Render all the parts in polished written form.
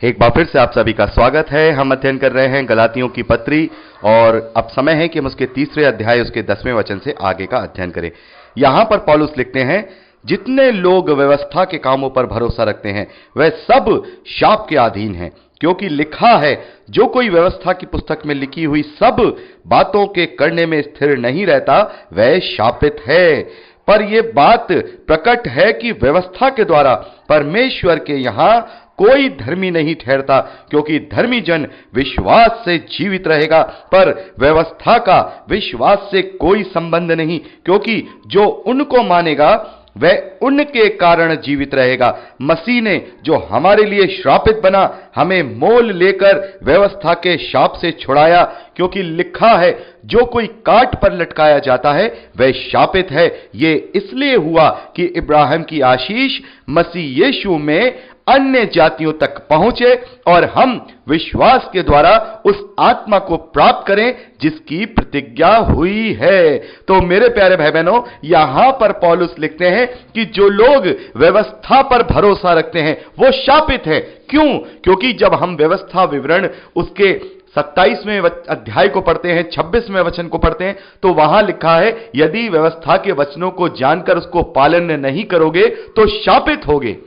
एक बार फिर से आप सभी का स्वागत है। हम अध्ययन कर रहे हैं गलातियों की पत्री और अब समय है कि हम उसके तीसरे अध्याय उसके 10वें वचन से आगे का अध्ययन करें। यहां पर पौलुस लिखते हैं, जितने लोग व्यवस्था के कामों पर भरोसा रखते हैं वह सब शाप के अधीन हैं, क्योंकि लिखा है, जो कोई व्यवस्था की पुस्तक में लिखी हुई सब बातों के करने में स्थिर नहीं रहता वह शापित है। पर यह बात प्रकट है कि व्यवस्था के द्वारा परमेश्वर के यहां कोई धर्मी नहीं ठहरता, क्योंकि धर्मी जन विश्वास से जीवित रहेगा, पर व्यवस्था का विश्वास से कोई संबंध नहीं, क्योंकि जो उनको मानेगा वह उनके कारण जीवित रहेगा। मसीह ने जो हमारे लिए श्रापित बना, हमें मोल लेकर व्यवस्था के शाप से छुड़ाया, क्योंकि लिखा है, जो कोई काट पर लटकाया जाता है वह शापित है। ये इसलिए हुआ कि इब्राहिम की आशीष मसीह यीशु में अन्य जातियों तक पहुंचे और हम विश्वास के द्वारा उस आत्मा को प्राप्त करें जिसकी प्रतिज्ञा हुई है। तो मेरे प्यारे भाई बहनों, यहां पर पौलुस लिखते हैं कि जो लोग व्यवस्था पर भरोसा रखते हैं वो शापित है। क्यों? क्योंकि जब हम व्यवस्था विवरण उसके 27वें अध्याय को पढ़ते हैं, 26वें वचन को पढ़ते हैं, तो वहां लिखा है, यदि व्यवस्था के वचनों को जानकर उसको पालन नहीं करोगे तो शापित होगे।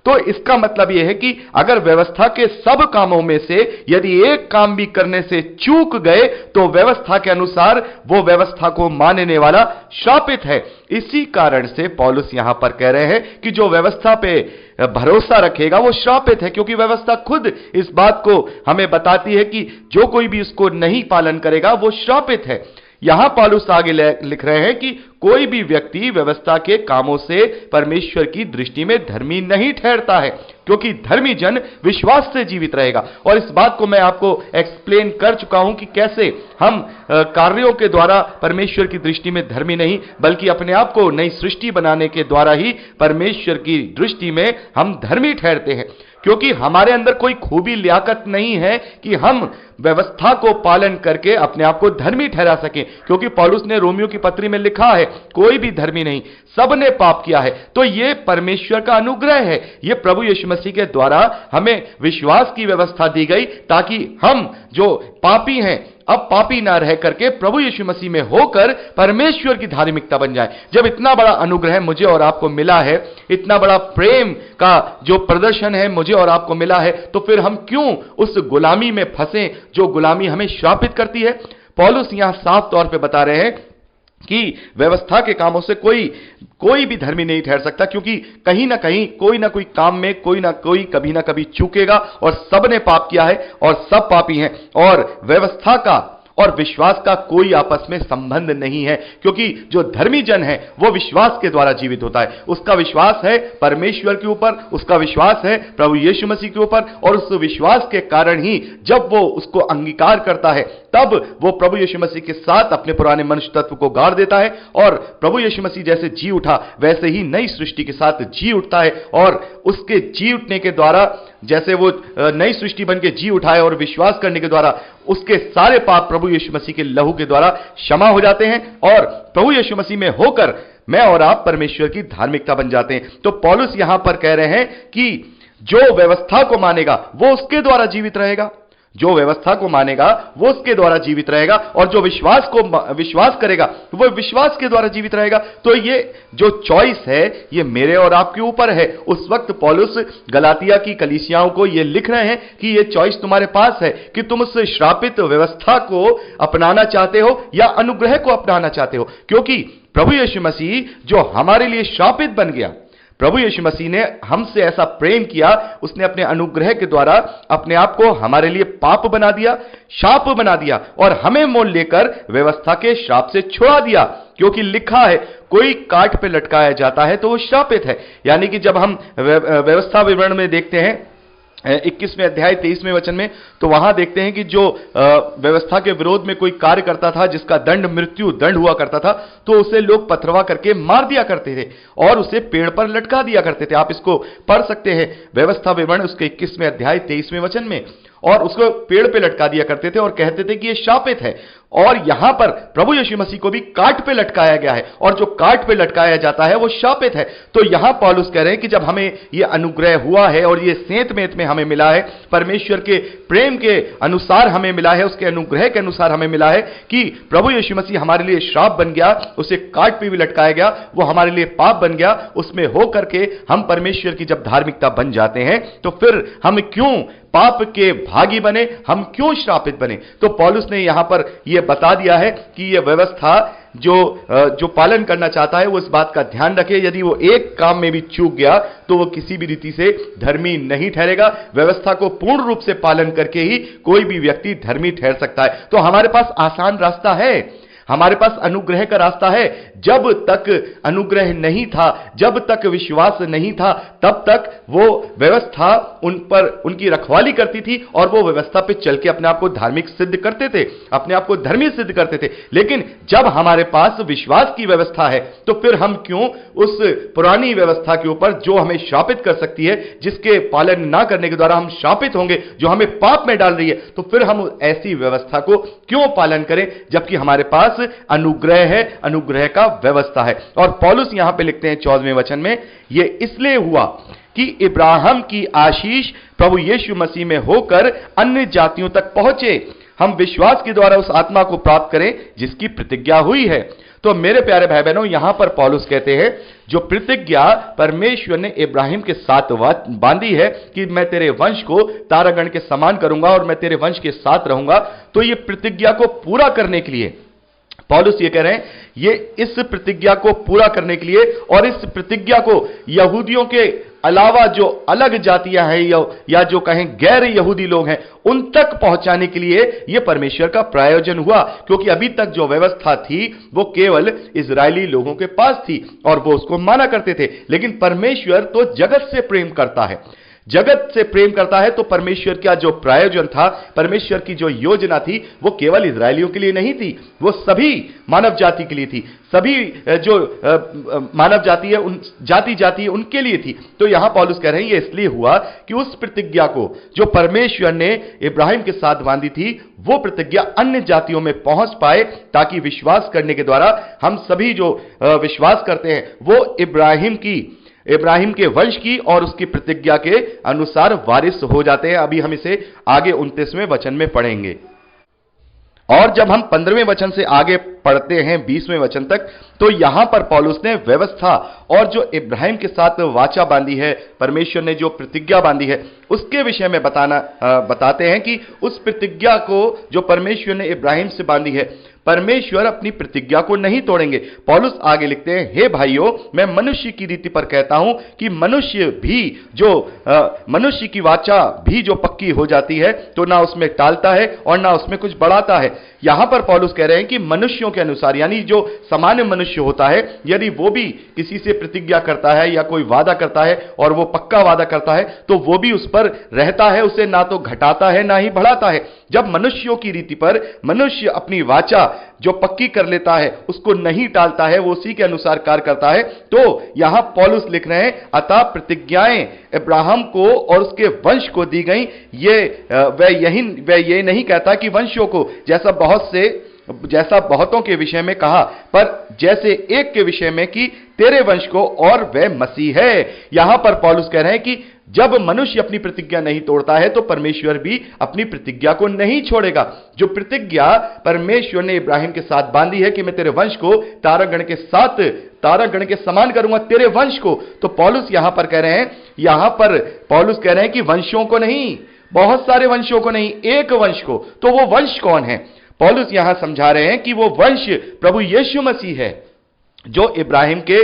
तो इसका मतलब यह है कि अगर व्यवस्था के सब कामों में से यदि एक काम भी करने से चूक गए तो व्यवस्था के अनुसार वो व्यवस्था को मानने वाला श्रापित है। इसी कारण से पौलुस यहां पर कह रहे हैं कि जो व्यवस्था पे भरोसा रखेगा वो श्रापित है, क्योंकि व्यवस्था खुद इस बात को हमें बताती है कि जो कोई भी उसको नहीं पालन करेगा वो श्रापित है। यहां पौलुस आगे लिख रहे हैं कि कोई भी व्यक्ति व्यवस्था के कामों से परमेश्वर की दृष्टि में धर्मी नहीं ठहरता है, क्योंकि धर्मी जन विश्वास से जीवित रहेगा। और इस बात को मैं आपको एक्सप्लेन कर चुका हूं कि कैसे हम कार्यों के द्वारा परमेश्वर की दृष्टि में धर्मी नहीं, बल्कि अपने आप को नई सृष्टि बनाने के द्वारा ही परमेश्वर की दृष्टि में हम धर्मी ठहरते हैं। क्योंकि हमारे अंदर कोई खूबी लियाकत नहीं है कि हम व्यवस्था को पालन करके अपने आप को धर्मी ठहरा सकें, क्योंकि पौलुस ने रोमियो की पत्री में लिखा है, कोई भी धर्मी नहीं, सबने पाप किया है। तो यह परमेश्वर का अनुग्रह है, यह प्रभु यीशु मसीह के द्वारा हमें विश्वास की व्यवस्था दी गई, ताकि हम जो पापी हैं अब पापी ना रह करके प्रभु यीशु मसीह में होकर परमेश्वर की धार्मिकता बन जाए। जब इतना बड़ा अनुग्रह मुझे और आपको मिला है, इतना बड़ा प्रेम का जो प्रदर्शन है मुझे और आपको मिला है, तो फिर हम क्यों उस गुलामी में फंसे जो गुलामी हमें श्रापित करती है। पौलुस यहां साफ तौर पे बता रहे हैं कि व्यवस्था के कामों से कोई भी धर्मी नहीं ठहर सकता, क्योंकि कहीं ना कहीं कोई ना कोई काम में कोई ना कोई कभी ना कभी चूकेगा, और सबने पाप किया है और सब पापी हैं। और व्यवस्था का और विश्वास का कोई आपस में संबंध नहीं है, क्योंकि जो धर्मी जन है वो विश्वास के द्वारा जीवित होता है। उसका विश्वास है परमेश्वर के ऊपर, उसका विश्वास है प्रभु यीशु मसीह के ऊपर, और उस विश्वास के कारण ही जब वो उसको अंगीकार करता है तब वो प्रभु यीशु मसीह के साथ अपने पुराने मनुष्य तत्व को गाड़ देता है, और प्रभु यीशु मसीह जैसे जी उठा वैसे ही नई सृष्टि के साथ जी उठता है। और उसके जी उठने के द्वारा, जैसे वो नई सृष्टि बन के जी उठाए और विश्वास करने के द्वारा उसके सारे पाप प्रभु यीशु मसीह के लहू के द्वारा क्षमा हो जाते हैं, और प्रभु यीशु मसीह में होकर मैं और आप परमेश्वर की धार्मिकता बन जाते हैं। तो पौलुस यहां पर कह रहे हैं कि जो व्यवस्था को मानेगा वो उसके द्वारा जीवित रहेगा, जो व्यवस्था को मानेगा वो उसके द्वारा जीवित रहेगा, और जो विश्वास करेगा वो विश्वास के द्वारा जीवित रहेगा। तो ये जो चॉइस है ये मेरे और आपके ऊपर है। उस वक्त पौलुस गलातिया की कलीसियाओं को ये लिख रहे हैं कि ये चॉइस तुम्हारे पास है कि तुम उस श्रापित व्यवस्था को अपनाना चाहते हो या अनुग्रह को अपनाना चाहते हो। क्योंकि प्रभु यीशु मसीह जो हमारे लिए श्रापित बन गया, प्रभु यीशु मसीह ने हमसे ऐसा प्रेम किया, उसने अपने अनुग्रह के द्वारा अपने आप को हमारे लिए पाप बना दिया, शाप बना दिया, और हमें मोल लेकर व्यवस्था के श्राप से छुड़ा दिया। क्योंकि लिखा है, कोई काट पे लटकाया जाता है तो वो श्रापित है। यानी कि जब हम व्यवस्था विवरण में देखते हैं 21वें अध्याय 23वें वचन में, तो वहां देखते हैं कि जो व्यवस्था के विरोध में कोई कार्य करता था जिसका दंड मृत्यु दंड हुआ करता था, तो उसे लोग पथरवा करके मार दिया करते थे और उसे पेड़ पर लटका दिया करते थे। आप इसको पढ़ सकते हैं, व्यवस्था विवरण उसके 21वें अध्याय 23वें वचन में। और उसको पेड़ पे लटका दिया करते थे और कहते थे कि ये शापित है। और यहां पर प्रभु यीशु मसीह को भी काट पे लटकाया गया है, और जो काट पे लटकाया जाता है वो शापित है। तो यहां पौलुस कह रहे हैं कि जब हमें यह अनुग्रह हुआ है और यह सेंत मेंत में हमें मिला है, परमेश्वर के प्रेम के अनुसार हमें मिला है, उसके अनुग्रह के अनुसार हमें मिला है कि प्रभु यीशु मसीह हमारे लिए श्राप बन गया, उसे काट पे भी लटकाया गया, वो हमारे लिए पाप बन गया, उसमें हो करके हम परमेश्वर की जब धार्मिकता बन जाते हैं तो फिर हम क्यों पाप के भागी बने, हम क्यों श्रापित बने। तो पौलुस ने यहां पर यह बता दिया है कि यह व्यवस्था जो पालन करना चाहता है वो इस बात का ध्यान रखे, यदि वो एक काम में भी चूक गया तो वो किसी भी रीति से धर्मी नहीं ठहरेगा। व्यवस्था को पूर्ण रूप से पालन करके ही कोई भी व्यक्ति धर्मी ठहर सकता है। तो हमारे पास आसान रास्ता है, हमारे पास अनुग्रह का रास्ता है। जब तक अनुग्रह नहीं था, जब तक विश्वास नहीं था, तब तक वो व्यवस्था उन पर उनकी रखवाली करती थी और वो व्यवस्था पे चल के अपने आप को धार्मिक सिद्ध करते थे, अपने आप को धर्मी सिद्ध करते थे। लेकिन जब हमारे पास विश्वास की व्यवस्था है तो फिर हम क्यों उस पुरानी व्यवस्था के ऊपर, जो हमें शापित कर सकती है, जिसके पालन ना करने के द्वारा हम शापित होंगे, जो हमें पाप में डाल रही है, तो फिर हम ऐसी व्यवस्था को क्यों पालन करें जबकि हमारे पास अनुग्रह है, अनुग्रह का व्यवस्था है। और पौलुस यहां पे लिखते हैं 14वें वचन में, यह इसलिए हुआ कि इब्राहिम की आशीष प्रभु यीशु मसीह में होकर अन्य जातियों तक पहुंचे, हम विश्वास के द्वारा उस आत्मा को प्राप्त करें जिसकी प्रतिज्ञा हुई है। तो मेरे प्यारे भाई बहनों, यहां पर पौलुस कहते हैं जो प्रतिज्ञा परमेश्वर ने इब्राहिम के साथ बांधी है कि मैं तेरे वंश को तारागण के समान करूंगा और मैं तेरे वंश के साथ रहूंगा, तो यह प्रतिज्ञा को पूरा करने के लिए पौलुस ये कह रहे हैं, ये इस प्रतिज्ञा को पूरा करने के लिए और इस प्रतिज्ञा को यहूदियों के अलावा जो अलग जातियां हैं या जो कहें गैर यहूदी लोग हैं उन तक पहुंचाने के लिए यह परमेश्वर का प्रायोजन हुआ। क्योंकि अभी तक जो व्यवस्था थी वो केवल इजरायली लोगों के पास थी और वो उसको माना करते थे। लेकिन परमेश्वर तो जगत से प्रेम करता है, जगत से प्रेम करता है। तो परमेश्वर का जो प्रायोजन था, परमेश्वर की जो योजना थी, वो केवल इजरायलियों के लिए नहीं थी, वो सभी मानव जाति के लिए थी। सभी जो मानव जाति है, उन जाति उनके लिए थी। तो यहां पौलुस कह रहे हैं ये इसलिए हुआ कि उस प्रतिज्ञा को जो परमेश्वर ने इब्राहिम के साथ बांधी थी, वो प्रतिज्ञा अन्य जातियों में पहुंच पाए, ताकि विश्वास करने के द्वारा हम सभी जो विश्वास करते हैं वो इब्राहिम के वंश की और उसकी प्रतिज्ञा के अनुसार वारिस हो जाते हैं। अभी हम इसे आगे 29वें वचन में पढ़ेंगे। और जब हम 15वें वचन से आगे पढ़ते हैं 20वें वचन तक, तो यहां पर पौलुस ने व्यवस्था और जो इब्राहिम के साथ वाचा बांधी है, परमेश्वर ने जो प्रतिज्ञा बांधी है, उसके विषय में बताते हैं कि उस प्रतिज्ञा को जो परमेश्वर ने इब्राहिम से बांधी है, परमेश्वर अपनी प्रतिज्ञा को नहीं तोड़ेंगे। पौलुस आगे लिखते हैं, हे भाइयों, मैं मनुष्य की रीति पर कहता हूं कि मनुष्य की वाचा भी जो पक्की हो जाती है तो ना उसमें टालता है और ना उसमें कुछ बढ़ाता है। यहां पर पौलुस कह रहे हैं कि मनुष्यों के अनुसार, यानी जो सामान्य मनुष्य होता है, यदि वो भी किसी से प्रतिज्ञा करता है या कोई वादा करता है और वो पक्का वादा करता है, तो वो भी उस पर रहता है, उसे ना तो घटाता है ना ही बढ़ाता है। जब मनुष्यों की रीति पर मनुष्य अपनी वाचा जो पक्की कर लेता है उसको नहीं टालता है, वो उसी के अनुसार कार्य करता है। तो यहां पौलुस लिख रहे हैं, अतः प्रतिज्ञाएं अब्राहम को और उसके वंश को दी गई। वह ये नहीं कहता कि वंशों को, जैसा बहुतों के विषय में कहा, पर जैसे एक के विषय में कि तेरे वंश को, और वह मसीह है। यहां पर पौलुस कह रहे हैं कि जब मनुष्य अपनी प्रतिज्ञा नहीं तोड़ता है तो परमेश्वर भी अपनी प्रतिज्ञा को नहीं छोड़ेगा। जो प्रतिज्ञा परमेश्वर ने इब्राहिम के साथ बांधी है कि मैं तेरे वंश को तारागण के समान करूंगा, तेरे वंश को, तो पौलुस यहां पर कह रहे हैं कि वंशों को नहीं, बहुत सारे वंशों को नहीं, एक वंश को। तो वो वंश कौन है? पौलुस यहां समझा रहे हैं कि वो वंश प्रभु यीशु मसीह है, जो इब्राहिम के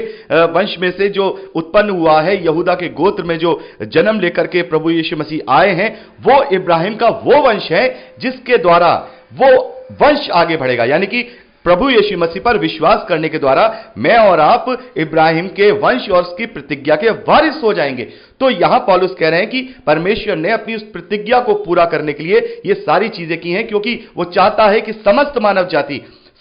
वंश में से जो उत्पन्न हुआ है, यहूदा के गोत्र में जो जन्म लेकर के प्रभु यीशु मसीह आए हैं, वो इब्राहिम का वो वंश है जिसके द्वारा वो वंश आगे बढ़ेगा। यानी कि प्रभु यीशु मसीह पर विश्वास करने के द्वारा मैं और आप इब्राहिम के वंश और उसकी प्रतिज्ञा के वारिस हो जाएंगे। तो यहां पौलुस कह रहे हैं कि परमेश्वर ने अपनी उस प्रतिज्ञा को पूरा करने के लिए ये सारी चीजें की हैं, क्योंकि वो चाहता है कि समस्त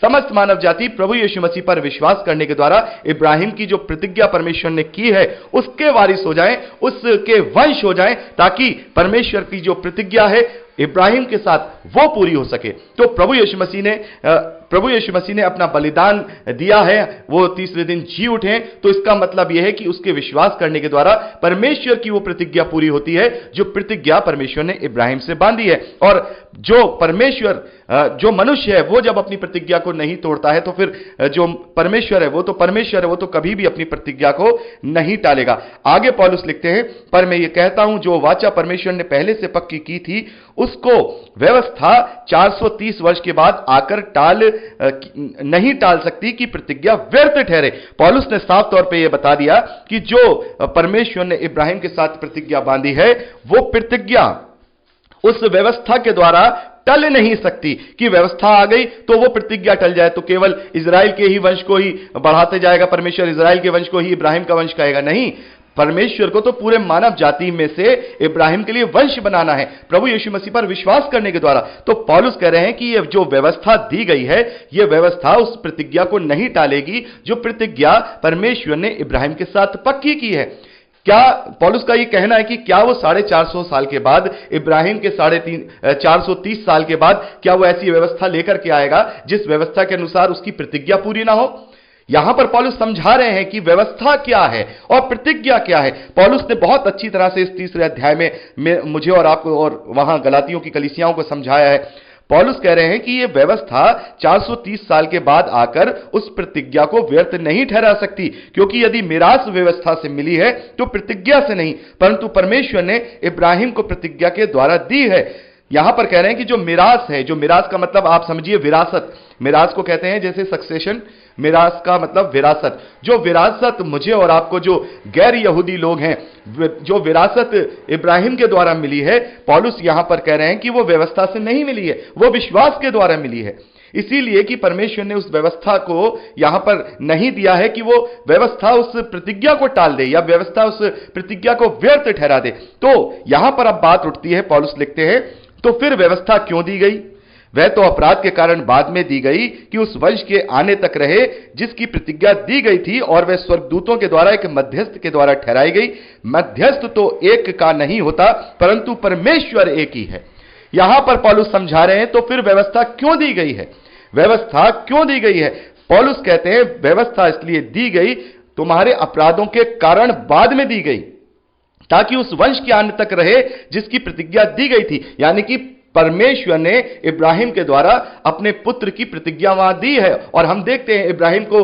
समस्त मानव जाति प्रभु यीशु मसीह पर विश्वास करने के द्वारा इब्राहिम की जो प्रतिज्ञा परमेश्वर ने की है उसके वारिस हो जाएं, उसके वंश हो जाएं, ताकि परमेश्वर की जो प्रतिज्ञा है इब्राहिम के साथ वो पूरी हो सके। तो प्रभु यीशु मसीह ने अपना बलिदान दिया है, वो तीसरे दिन जी उठे, तो इसका मतलब यह है कि उसके विश्वास करने के द्वारा परमेश्वर की वो प्रतिज्ञा पूरी होती है जो प्रतिज्ञा परमेश्वर ने इब्राहिम से बांधी है। और जो मनुष्य है वो जब अपनी प्रतिज्ञा को नहीं तोड़ता है तो फिर जो परमेश्वर है वो तो कभी भी अपनी प्रतिज्ञा को नहीं टालेगा। आगे पौलुस लिखते हैं, पर मैं ये कहता हूं जो वाचा परमेश्वर ने पहले से पक्की की थी उसको व्यवस्था 430 वर्ष के बाद आकर नहीं टाल सकती कि प्रतिज्ञा व्यर्थ ठहरे। पौलुस ने साफ तौर पे यह बता दिया कि जो परमेश्वर ने इब्राहिम के साथ प्रतिज्ञा बांधी है वो प्रतिज्ञा उस व्यवस्था के द्वारा टल नहीं सकती कि व्यवस्था आ गई तो वो प्रतिज्ञा टल जाए, तो केवल इजराइल के ही वंश को ही बढ़ाते जाएगा परमेश्वर, इजराइल के वंश को ही इब्राहिम का वंश कहेगा। नहीं, परमेश्वर को तो पूरे मानव जाति में से इब्राहिम के लिए वंश बनाना है प्रभु यीशु मसीह पर विश्वास करने के द्वारा। तो पौलुस कह रहे हैं कि ये जो व्यवस्था दी गई है ये व्यवस्था उस प्रतिज्ञा को नहीं टालेगी जो प्रतिज्ञा परमेश्वर ने इब्राहिम के साथ पक्की की है। क्या पौलुस का ये कहना है कि क्या वो 450 साल के बाद, इब्राहिम के 430 साल के बाद, क्या वो ऐसी व्यवस्था लेकर के आएगा जिस व्यवस्था के अनुसार उसकी प्रतिज्ञा पूरी ना हो? यहां पर पौलुस समझा रहे हैं कि व्यवस्था क्या है और प्रतिज्ञा क्या है। पौलुस ने बहुत अच्छी तरह से इस तीसरे अध्याय में मुझे और आपको और वहां गलातियों की कलीसियाओं को समझाया है। पौलुस कह रहे हैं कि यह व्यवस्था 430 साल के बाद आकर उस प्रतिज्ञा को व्यर्थ नहीं ठहरा सकती, क्योंकि यदि मिरास व्यवस्था से मिली है तो प्रतिज्ञा से नहीं, परंतु परमेश्वर ने इब्राहिम को प्रतिज्ञा के द्वारा दी है। यहां पर कह रहे हैं कि जो मिरास है, जो मिरास का मतलब आप समझिए विरासत, मिरास को कहते हैं जैसे सक्सेशन, मिरास का मतलब विरासत। जो विरासत मुझे और आपको जो गैर यहूदी लोग हैं, जो विरासत इब्राहिम के द्वारा मिली है, पौलुस यहां पर कह रहे हैं कि वो व्यवस्था से नहीं मिली है, वो विश्वास के द्वारा मिली है। इसीलिए कि परमेश्वर ने उस व्यवस्था को यहां पर नहीं दिया है कि वो व्यवस्था उस प्रतिज्ञा को टाल दे या व्यवस्था उस प्रतिज्ञा को व्यर्थ ठहरा दे। तो यहां पर अब बात उठती है, पौलुस लिखते हैं, तो फिर व्यवस्था क्यों दी गई? वह तो अपराध के कारण बाद में दी गई कि उस वंश के आने तक रहे जिसकी प्रतिज्ञा दी गई थी, और वह स्वर्गदूतों के द्वारा एक मध्यस्थ के द्वारा ठहराई गई। मध्यस्थ तो एक का नहीं होता परंतु परमेश्वर एक ही है। यहां पर पौलुस समझा रहे हैं तो फिर व्यवस्था क्यों दी गई है? व्यवस्था क्यों दी गई है? पौलुस कहते हैं व्यवस्था इसलिए दी गई, तुम्हारे अपराधों के कारण बाद में दी गई, ताकि उस वंश के आने तक रहे जिसकी प्रतिज्ञा दी गई थी। यानी कि परमेश्वर ने इब्राहिम के द्वारा अपने पुत्र की प्रतिज्ञा वहां दी है। और हम देखते हैं इब्राहिम को,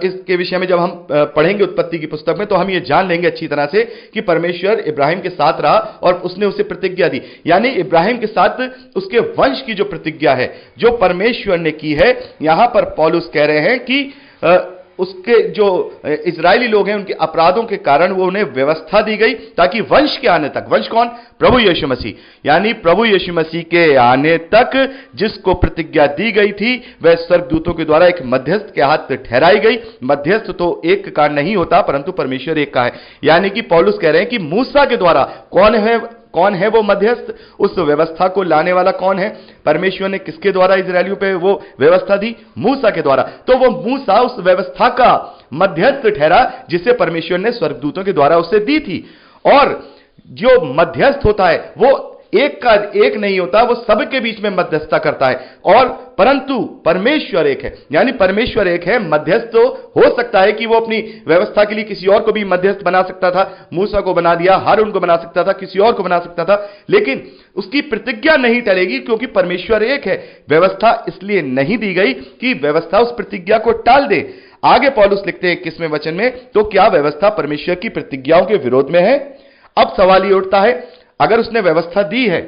इसके विषय में जब हम पढ़ेंगे उत्पत्ति की पुस्तक में तो हम ये जान लेंगे अच्छी तरह से कि परमेश्वर इब्राहिम के साथ रहा और उसने उसे प्रतिज्ञा दी। यानी इब्राहिम के साथ उसके वंश की जो प्रतिज्ञा है जो परमेश्वर ने की है, यहां पर पौलुस कह रहे हैं कि उसके जो इजरायली लोग हैं उनके अपराधों के कारण वो उन्हें व्यवस्था दी गई ताकि वंश के आने तक, वंश कौन? प्रभु यीशु मसीह, यानी प्रभु यीशु मसीह के आने तक जिसको प्रतिज्ञा दी गई थी वह स्वर्गदूतों के द्वारा एक मध्यस्थ के हाथ ठहराई गई। मध्यस्थ तो एक का नहीं होता परंतु परमेश्वर एक का है। यानी कि पौलुस कह रहे हैं कि मूसा के द्वारा कौन है वो मध्यस्थ? उस व्यवस्था को लाने वाला कौन है? परमेश्वर ने किसके द्वारा इजरायलियों पे वो व्यवस्था दी? मूसा के द्वारा। तो वो मूसा उस व्यवस्था का मध्यस्थ ठहरा जिसे परमेश्वर ने स्वर्गदूतों के द्वारा उसे दी थी। और जो मध्यस्थ होता है वो एक का एक नहीं होता, वो सबके बीच में मध्यस्थता करता है। और परंतु परमेश्वर एक है, यानी परमेश्वर एक है। मध्यस्थ तो हो सकता है कि वो अपनी व्यवस्था के लिए किसी और को भी मध्यस्थ बना सकता था, मूसा को बना दिया, हारून को बना सकता था, किसी और को बना सकता था, लेकिन उसकी प्रतिज्ञा नहीं टलेगी क्योंकि परमेश्वर एक है। व्यवस्था इसलिए नहीं दी गई कि व्यवस्था उस प्रतिज्ञा को टाल दे। आगे पौलुस लिखते हैं 21वें वचन में, तो क्या व्यवस्था परमेश्वर की प्रतिज्ञाओं के विरोध में है? अब सवाल यह उठता है, अगर उसने व्यवस्था दी है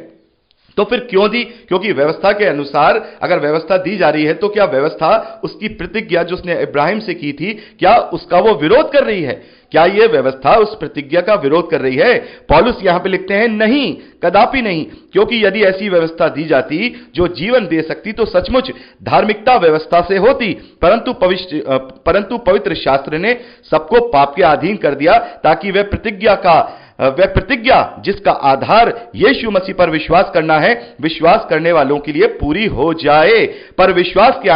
तो फिर क्यों दी? क्योंकि व्यवस्था के अनुसार अगर व्यवस्था दी जा रही है तो क्या व्यवस्था उसकी प्रतिज्ञा जो उसने इब्राहिम से की थी, क्या उसका वो विरोध कर रही है? क्या यह व्यवस्था उस प्रतिज्ञा का विरोध कर रही है? पौलुस यहां पे लिखते हैं, नहीं, कदापि नहीं, क्योंकि यदि ऐसी व्यवस्था दी जाती जो जीवन दे सकती तो सचमुच धार्मिकता व्यवस्था से होती, परंतु पवित्र शास्त्र ने सबको पाप के अधीन कर दिया ताकि वह प्रतिज्ञा का वह प्रतिज्ञा जिसका आधार यीशु मसीह पर विश्वास करना है, विश्वास करने वालों के लिए पूरी हो जाए। पर विश्वास के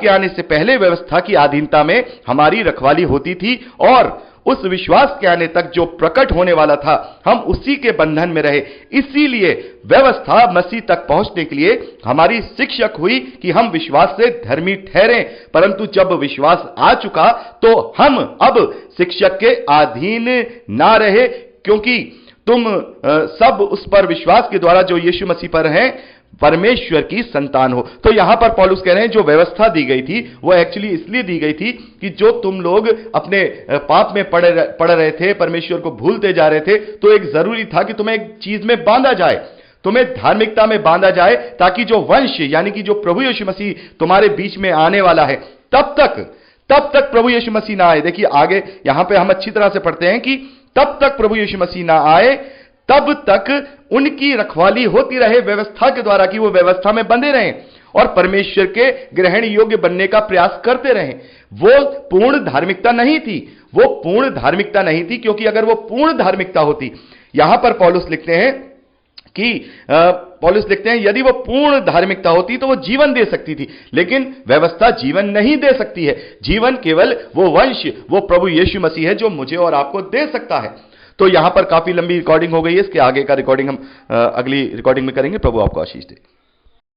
आने से पहले व्यवस्था की अधीनता में हमारी रखवाली होती थी, और उस विश्वास के आने तक जो प्रकट होने वाला था, हम उसी के बंधन में रहे। इसीलिए व्यवस्था मसीह तक पहुंचने के लिए हमारी शिक्षक हुई कि हम विश्वास से धर्मी ठहरें। परंतु जब विश्वास आ चुका तो हम अब शिक्षक के अधीन ना रहे, क्योंकि तुम सब उस पर विश्वास के द्वारा जो यीशु मसीह पर हैं परमेश्वर की संतान हो। तो यहां पर पौलुस कह रहे हैं जो व्यवस्था दी गई थी वो एक्चुअली इसलिए दी गई थी कि जो तुम लोग अपने पाप में पड़ रहे थे, परमेश्वर को भूलते जा रहे थे, तो एक जरूरी था कि तुम्हें एक चीज में बांधा जाए, तुम्हें धार्मिकता में बांधा जाए, ताकि जो वंश यानी कि जो प्रभु यीशु मसीह तुम्हारे बीच में आने वाला है तब तक प्रभु यीशु मसीह ना आए। देखिए आगे यहां पे हम अच्छी तरह से पढ़ते हैं कि तब तक प्रभु यीशु मसीह ना आए, तब तक उनकी रखवाली होती रहे व्यवस्था के द्वारा, कि वो व्यवस्था में बंधे रहें और परमेश्वर के ग्रहण योग्य बनने का प्रयास करते रहें। वो पूर्ण धार्मिकता नहीं थी, वो पूर्ण धार्मिकता नहीं थी, क्योंकि अगर वो पूर्ण धार्मिकता होती, यहां पर पौलुस लिखते हैं यदि वो पूर्ण धार्मिकता होती तो वो जीवन दे सकती थी, लेकिन व्यवस्था जीवन नहीं दे सकती है। जीवन केवल वो वंश, वो प्रभु यीशु मसीह है जो मुझे और आपको दे सकता है। तो यहां पर काफी लंबी रिकॉर्डिंग हो गई है, इसके आगे का रिकॉर्डिंग हम अगली रिकॉर्डिंग में करेंगे। प्रभु आपको आशीष दे।